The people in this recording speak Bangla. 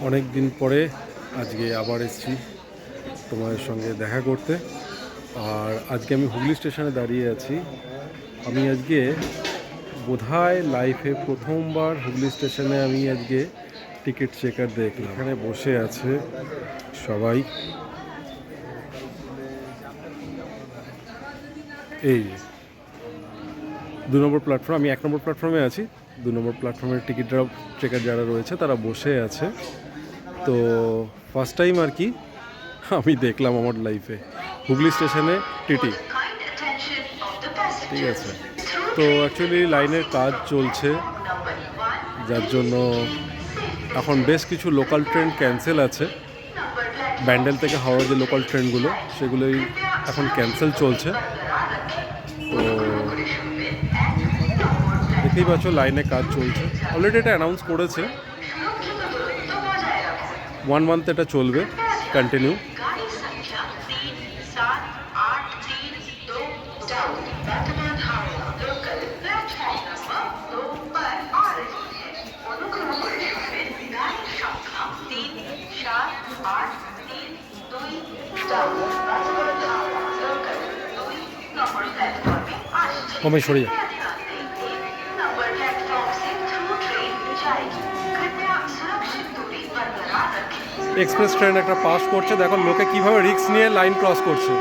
অনেক দিন পরে আজকে আবার এসেছি তোমাদের সঙ্গে দেখা করতে। আর আজকে আমি হুগলি স্টেশনে দাঁড়িয়ে আছি। আমি আজকে বোধহয় লাইফে প্রথমবার হুগলি স্টেশনে আমি আজকে টিকিট চেকার দেখলাম। এখানে বসে আছে সবাই, এই 2 নম্বর প্ল্যাটফর্ম, আমি 1 নম্বর প্ল্যাটফর্মে আছি। 2 নম্বর প্ল্যাটফর্মের টিকিট চেকার যারা রয়েছে তারা বসে আছে। তো ফার্স্ট টাইম আর কি আমি দেখলাম আমার লাইফে হুগলি স্টেশনে টিটি। ঠিক আছে, তো অ্যাকচুয়ালি লাইনের কাজ চলছে, যার জন্য এখন বেশ কিছু লোকাল ট্রেন ক্যান্সেল আছে। ব্যান্ডেল থেকে হাওড়া যে লোকাল ট্রেনগুলো সেগুলোই এখন ক্যান্সেল চলছে। তো দেখতেই পাচ্ছ লাইনে কাজ চলছে। অলরেডি এটা অ্যানাউন্স করেছে 1 মান্থ এটা চলবে কন্টিনিউ। কমেশ্বরী এক্সপ্রেস ট্রেন একটা পাস করছে, দেখো লোকে কিভাবে রিস্ক নিয়ে লাইন ক্রস করছে।